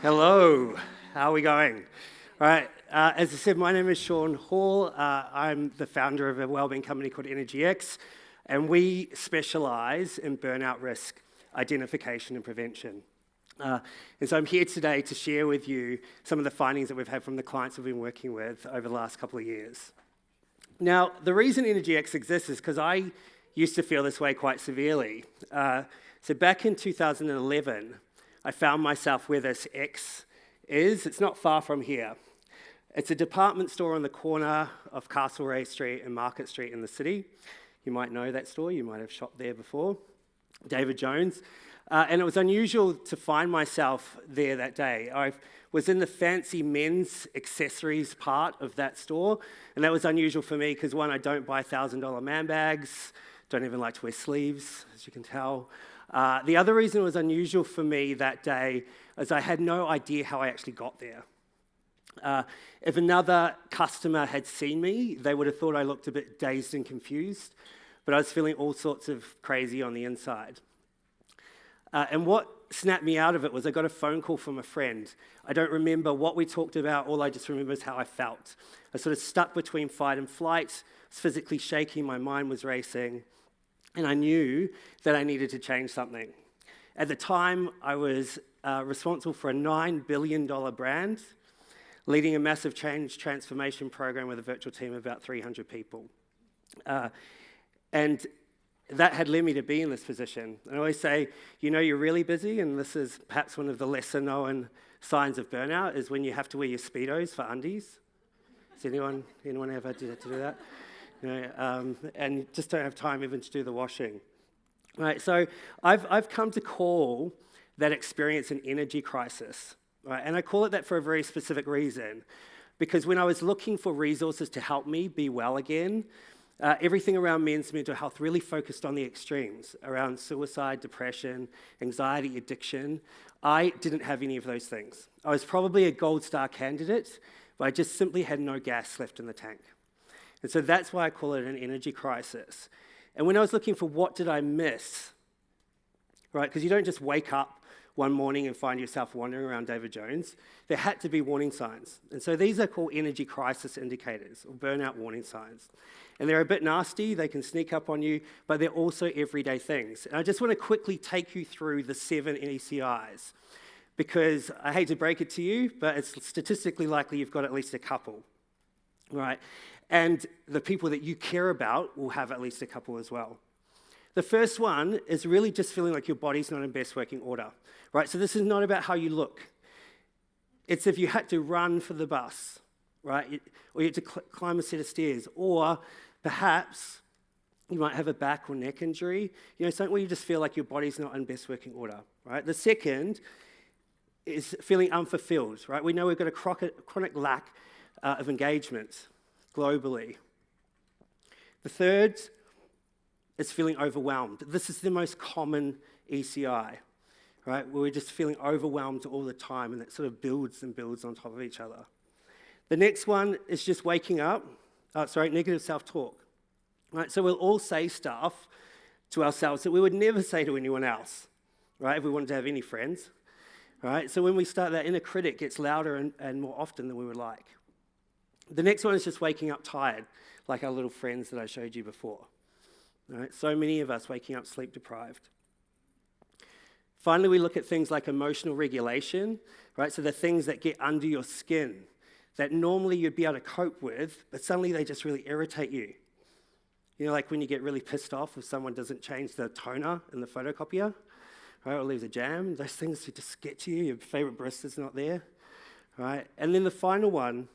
Hello, how are we going? All right, as I said, my name is Sean Hall. I'm the founder of a wellbeing company called Energx, and we specialize in burnout risk identification and prevention. And so I'm here today to share with you some of the findings that we've had from the clients we've been working with over the last couple of years. Now, the reason Energx exists is because I used to feel this way quite severely. So back in 2011, I found myself where this X is. It's not far from here. It's a department store on the corner of Castlereagh Street and Market Street in the city. You might know that store. You might have shopped there before. David Jones. And it was unusual to find myself there that day. I was in the fancy men's accessories part of that store. And that was unusual for me because, one, I don't buy $1,000 man bags. Don't even like to wear sleeves, as you can tell. The other reason it was unusual for me that day is I had no idea how I actually got there. If another customer had seen me, they would have thought I looked a bit dazed and confused, but I was feeling all sorts of crazy on the inside. And what snapped me out of it was I got a phone call from a friend. I don't remember what we talked about, all I just remember is how I felt. I was sort of stuck between fight and flight, I was physically shaking, my mind was racing, and I knew that I needed to change something. At the time, I was responsible for a $9 billion brand, leading a massive change transformation program with a virtual team of about 300 people. And that had led me to be in this position. I always say, you know you're really busy, and this is perhaps one of the lesser known signs of burnout, is when you have to wear your Speedos for undies. Has anyone ever had to do that? And just don't have time even to do the washing. Right, so I've come to call that experience an energy crisis. Right, and I call it that for a very specific reason. Because when I was looking for resources to help me be well again, everything around men's mental health really focused on the extremes, around suicide, depression, anxiety, addiction. I didn't have any of those things. I was probably a gold star candidate, but I just simply had no gas left in the tank. And so that's why I call it an energy crisis. And when I was looking for what did I miss, right, because you don't just wake up one morning and find yourself wandering around David Jones, there had to be warning signs. And so these are called energy crisis indicators, or burnout warning signs. And they're a bit nasty, they can sneak up on you, but they're also everyday things. And I just want to quickly take you through the 7 ECIs, because I hate to break it to you, but it's statistically likely you've got at least a couple, right? And the people that you care about will have at least a couple as well. The first one is really just feeling like your body's not in best working order, right? So this is not about how you look. It's if you had to run for the bus, right? Or you had to climb a set of stairs, or perhaps you might have a back or neck injury, something where you just feel like your body's not in best working order, right? The second is feeling unfulfilled, right? We know we've got a chronic lack of engagement globally. The third is feeling overwhelmed. This is the most common ECI, right? Where we're just feeling overwhelmed all the time, and it sort of builds and builds on top of each other. The next one is just waking up, negative self-talk, right? So we'll all say stuff to ourselves that we would never say to anyone else, right? If we wanted to have any friends, right? So when we start, that inner critic gets louder and more often than we would like. The next one is just waking up tired, like our little friends that I showed you before. Right? So many of us waking up sleep deprived. Finally, we look at things like emotional regulation, right? So the things that get under your skin that normally you'd be able to cope with, but suddenly they just really irritate you. Like when you get really pissed off if someone doesn't change the toner in the photocopier, right? Or leaves a jam. Those things just get to you. Your favorite barista's not there, right? And then the final one,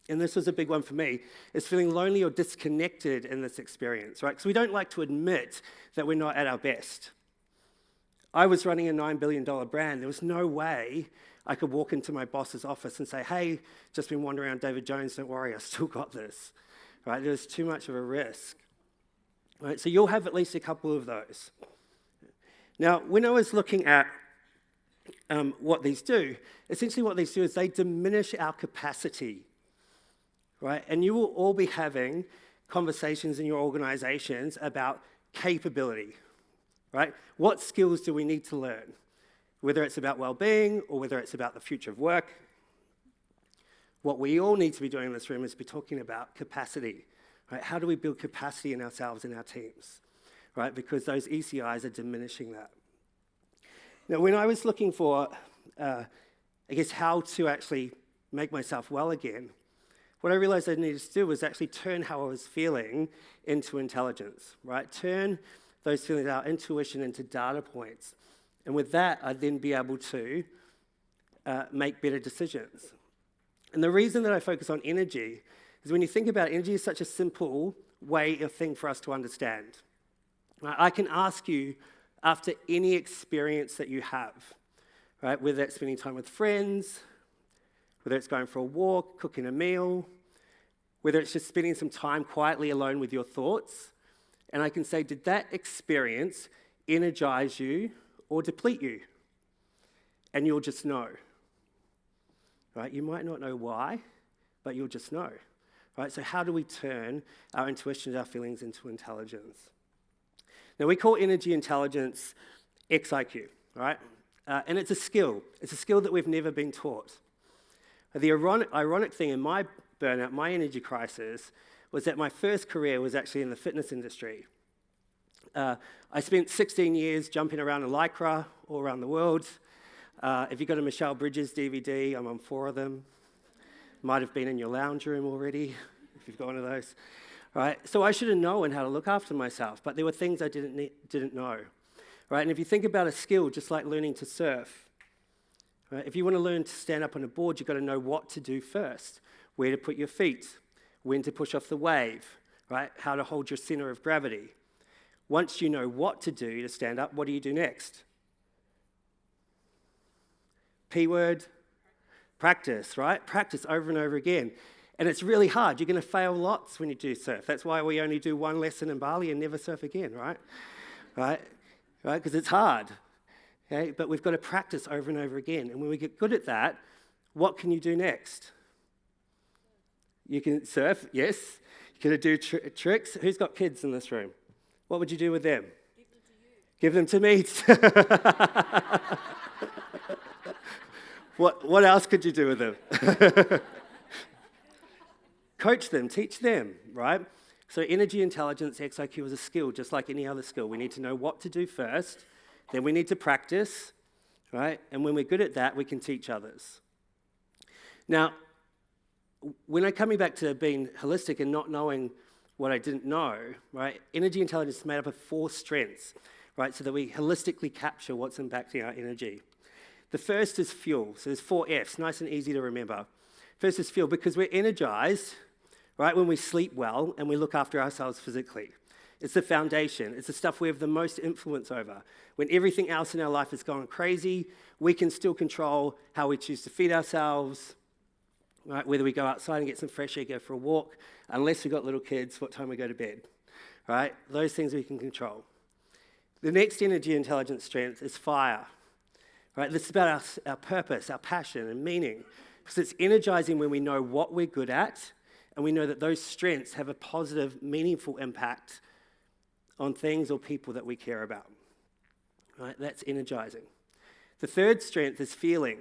and this was a big one for me, is feeling lonely or disconnected in this experience, right? Because we don't like to admit that we're not at our best. I was running a $9 billion brand. There was no way I could walk into my boss's office and say, hey, just been wandering around David Jones, don't worry, I still got this, right? There was too much of a risk, right? So you'll have at least a couple of those. Now, when I was looking at what these do, essentially what these do is they diminish our capacity, right? And you will all be having conversations in your organizations about capability, right? What skills do we need to learn? Whether it's about well-being or whether it's about the future of work, what we all need to be doing in this room is be talking about capacity, right? How do we build capacity in ourselves and our teams, right? Because those ECIs are diminishing that. Now, when I was looking for, how to actually make myself well again, what I realized I needed to do was actually turn how I was feeling into intelligence, right? Turn those feelings, our intuition, into data points. And with that, I'd then be able to make better decisions. And the reason that I focus on energy is when you think about it, energy is such a simple thing for us to understand. Right? I can ask you after any experience that you have, right? Whether it's spending time with friends, whether it's going for a walk, cooking a meal, whether it's just spending some time quietly alone with your thoughts, and I can say, did that experience energize you or deplete you? And you'll just know. Right? You might not know why, but you'll just know. Right? So how do we turn our intuitions, our feelings into intelligence? Now, we call energy intelligence XIQ, right? And it's a skill. It's a skill that we've never been taught. The ironic thing in my burnout, my energy crisis, was that my first career was actually in the fitness industry. I spent 16 years jumping around in Lycra all around the world. If you've got a Michelle Bridges DVD, I'm on 4 of them. Might have been in your lounge room already, if you've got one of those. Right? So I should have known how to look after myself, but there were things I didn't know. Right? And if you think about a skill, just like learning to surf, right? If you want to learn to stand up on a board, you've got to know what to do first, where to put your feet, when to push off the wave, right? How to hold your center of gravity. Once you know what to do to stand up, what do you do next? P word, practice, right? Practice over and over again. And it's really hard. You're going to fail lots when you do surf. That's why we only do 1 lesson in Bali and never surf again, right? Right? Because it's hard. Okay? But we've got to practice over and over again. And when we get good at that, what can you do next? You can surf, yes. You're going to do tricks. Who's got kids in this room? What would you do with them? Give them to you. Give them to me. What else could you do with them? Coach them, teach them, right? So energy intelligence, XIQ, is a skill, just like any other skill. We need to know what to do first, then we need to practice, right? And when we're good at that, we can teach others. Now, when I'm coming back to being holistic and not knowing what I didn't know, right? Energy intelligence is made up of 4 strengths, right? So that we holistically capture what's impacting our energy. The first is fuel. So there's 4 F's, nice and easy to remember. First is fuel, because we're energized, right, when we sleep well and we look after ourselves physically. It's the foundation. It's the stuff we have the most influence over. When everything else in our life is going crazy, we can still control how we choose to feed ourselves, right? Whether we go outside and get some fresh air, go for a walk, unless we've got little kids, what time we go to bed, right? Those things we can control. The next energy intelligence strength is fire, right? This is about our purpose, our passion and meaning, because it's energizing when we know what we're good at and we know that those strengths have a positive, meaningful impact on things or people that we care about, right? That's energizing. The third strength is feeling,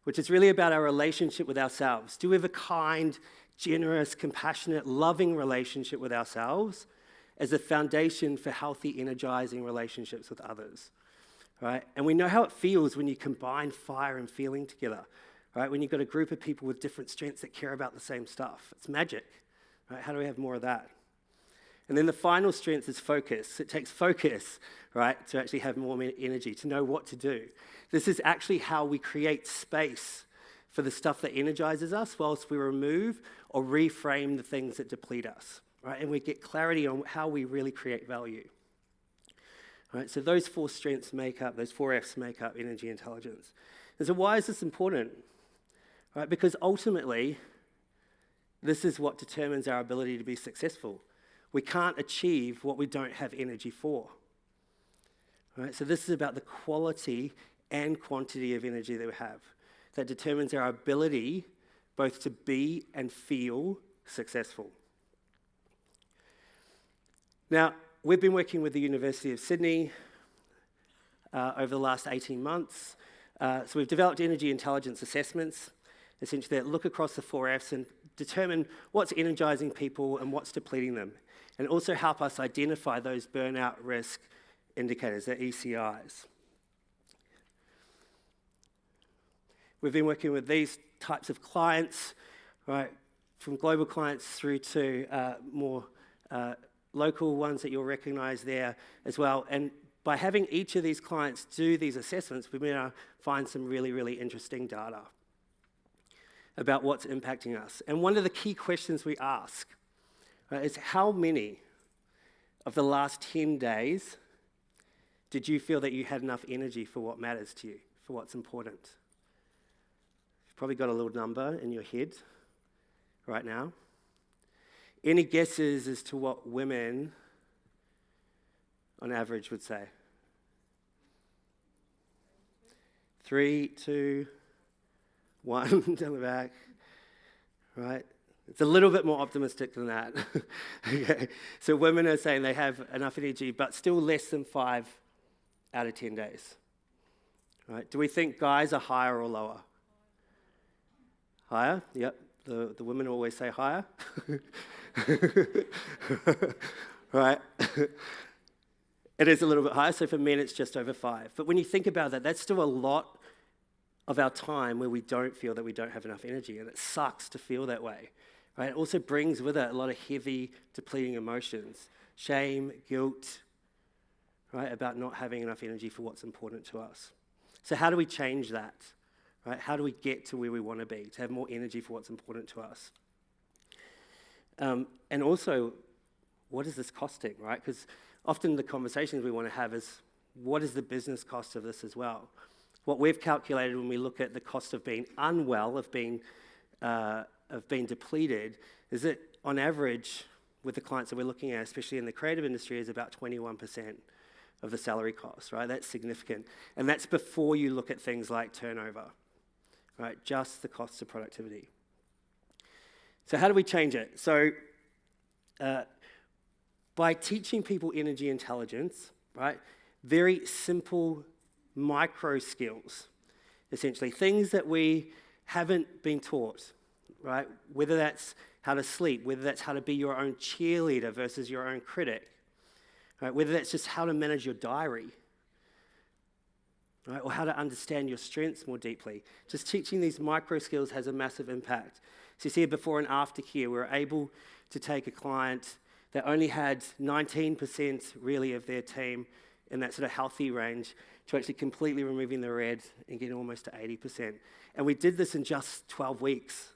which is really about our relationship with ourselves. Do we have a kind, generous, compassionate, loving relationship with ourselves as a foundation for healthy, energizing relationships with others, right? And we know how it feels when you combine fire and feeling together, right? When you've got a group of people with different strengths that care about the same stuff. It's magic, right? How do we have more of that? And then the final strength is focus. It takes focus, right, to actually have more energy, to know what to do. This is actually how we create space for the stuff that energizes us whilst we remove or reframe the things that deplete us, right? And we get clarity on how we really create value. Right? So those 4 strengths make up, those 4 F's make up energy intelligence. And so why is this important? Right? Because ultimately, this is what determines our ability to be successful. We can't achieve what we don't have energy for. Right? So this is about the quality and quantity of energy that we have that determines our ability both to be and feel successful. Now, we've been working with the University of Sydney over the last 18 months. So we've developed energy intelligence assessments, essentially that look across the 4Fs and determine what's energizing people and what's depleting them, and also help us identify those burnout risk indicators, the ECIs. We've been working with these types of clients, right, from global clients through to more local ones that you'll recognize there as well. And by having each of these clients do these assessments, we've been able to find some really, really interesting data about what's impacting us. And one of the key questions we ask, right, is how many of the last 10 days did you feel that you had enough energy for what matters to you, for what's important? You've probably got a little number in your head right now. Any guesses as to what women on average would say? 3, 2, 1, down the back, right? It's a little bit more optimistic than that. Okay. So women are saying they have enough energy, but still less than 5 out of 10 days. Right? Do we think guys are higher or lower? Higher? Yep. The women always say higher. Right? It is a little bit higher, so for men it's just over 5. But when you think about that, that's still a lot of our time where we don't feel that we don't have enough energy, and it sucks to feel that way. Right? It also brings with it a lot of heavy, depleting emotions, shame, guilt, right, about not having enough energy for what's important to us. So how do we change that? Right? How do we get to where we want to be, to have more energy for what's important to us? And also, what is this costing, right? Because often the conversations we want to have is, what is the business cost of this as well? What we've calculated when we look at the cost of being unwell, of being depleted, is that on average, with the clients that we're looking at, especially in the creative industry, is about 21% of the salary cost, right? That's significant. And that's before you look at things like turnover, right? Just the cost of productivity. So how do we change it? So by teaching people energy intelligence, right? Very simple micro skills, essentially, things that we haven't been taught, right? Whether that's how to sleep, whether that's how to be your own cheerleader versus your own critic, right? Whether that's just how to manage your diary, right? Or how to understand your strengths more deeply. Just teaching these micro skills has a massive impact. So you see a before and after here, we're able to take a client that only had 19% really of their team in that sort of healthy range to actually completely removing the red and getting almost to 80%. And we did this in just 12 weeks,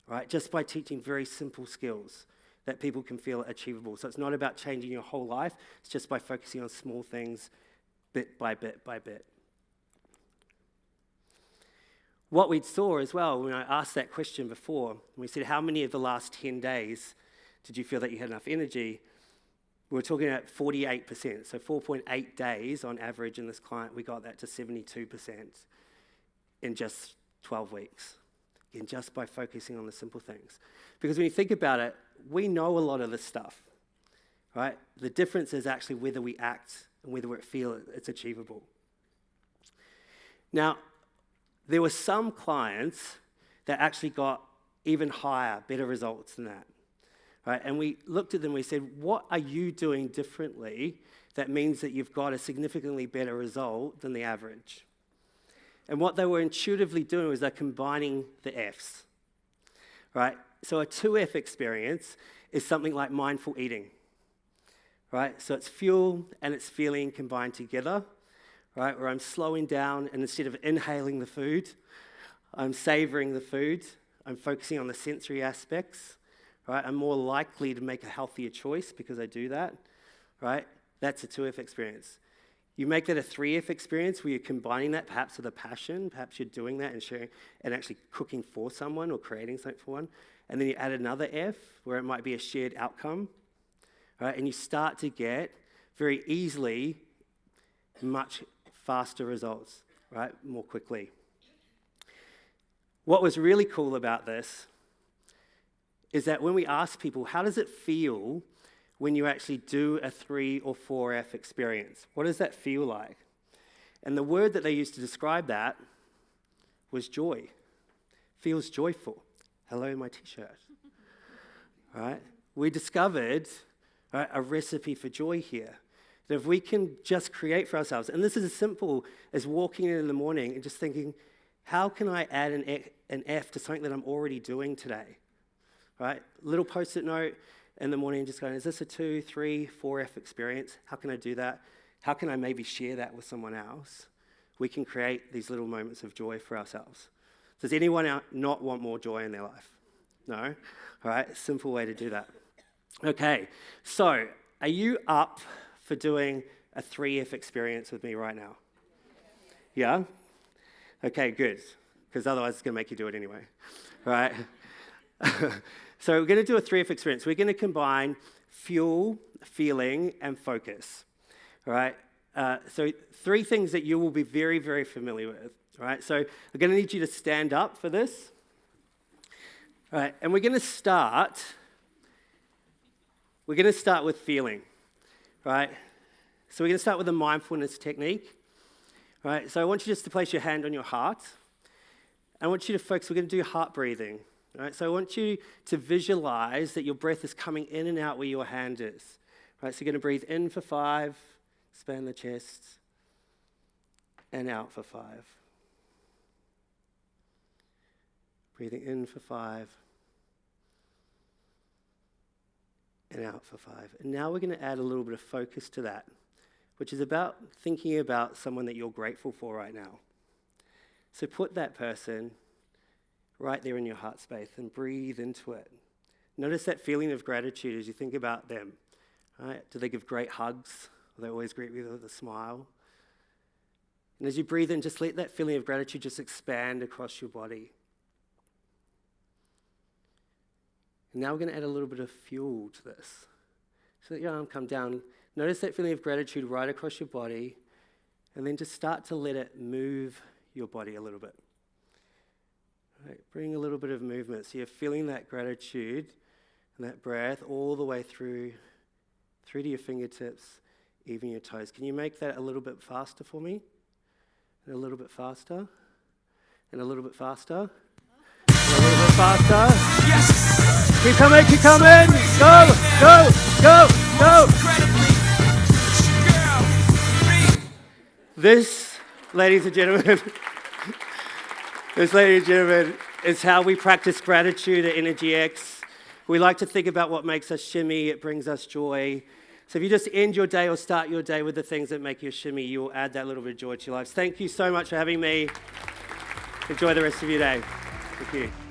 right? Just by teaching very simple skills that people can feel achievable. So it's not about changing your whole life, it's just by focusing on small things bit by bit by bit. What we saw as well, when I asked that question before, we said, how many of the last 10 days did you feel that you had enough energy? We were talking about 48%, so 4.8 days on average in this client, we got that to 72% in just 12 weeks. Again, just by focusing on the simple things. Because when you think about it, we know a lot of this stuff, right? The difference is actually whether we act and whether we feel it's achievable. Now, there were some clients that actually got even higher, better results than that. Right? And we looked at them and we said, what are you doing differently that means that you've got a significantly better result than the average? And what they were intuitively doing was they're combining the Fs. Right? So a 2F experience is something like mindful eating. Right? So it's fuel and it's feeling combined together. Right? Where I'm slowing down and instead of inhaling the food, I'm savoring the food. I'm focusing on the sensory aspects. Right? I'm more likely to make a healthier choice because I do that, right? That's a 2F experience. You make that a 3F experience where you're combining that perhaps with a passion, perhaps you're doing that and sharing and actually cooking for someone or creating something for one, and then you add another F where it might be a shared outcome, right? And you start to get very easily much faster results, right? More quickly. What was really cool about this is that when we ask people, how does it feel when you actually do a 3 or 4F experience? What does that feel like? And the word that they used to describe that was joy. Feels joyful. Hello, my t-shirt. Right? We discovered a recipe for joy here. That if we can just create for ourselves, and this is as simple as walking in the morning and just thinking, how can I add an F to something that I'm already doing today? Right? Little post-it note in the morning, just going, is this a 2, 3, 4F experience? How can I do that? How can I maybe share that with someone else? We can create these little moments of joy for ourselves. Does anyone out not want more joy in their life? No? All right, simple way to do that. Okay, so are you up for doing a 3F experience with me right now? Yeah? Okay, good, because otherwise it's going to make you do it anyway. All right? So we're going to do a 3F experience. We're going to combine fuel, feeling, and focus. All right? So 3 things that you will be very, very familiar with. All right? So we're going to need you to stand up for this. All right, and we're going to start with feeling, right? So we're going to start with a mindfulness technique, right? So I want you just to place your hand on your heart. I want you to focus, we're going to do heart breathing, right? So I want you to visualize that your breath is coming in and out where your hand is, right? So you're going to breathe in for 5, expand the chest, and out for 5. Breathing in for 5, and out for 5. And now we're going to add a little bit of focus to that, which is about thinking about someone that you're grateful for right now. So put that person right there in your heart space and breathe into it. Notice that feeling of gratitude as you think about them. Right? Do they give great hugs? Are they always greet you with a smile? And as you breathe in, just let that feeling of gratitude just expand across your body. And now we're going to add a little bit of fuel to this. So let your arm come down. Notice that feeling of gratitude right across your body, and then just start to let it move your body a little bit. Right, bring a little bit of movement. So you're feeling that gratitude and that breath all the way through to your fingertips, even your toes. Can you make that a little bit faster for me? And a little bit faster. And a little bit faster. And a little bit faster. Yes! Keep coming, keep coming! Go, go, go, go! This, ladies and gentlemen, is how we practice gratitude at Energx. We like to think about what makes us shimmy, it brings us joy. So if you just end your day or start your day with the things that make you shimmy, you will add that little bit of joy to your lives. Thank you so much for having me. Enjoy the rest of your day. Thank you.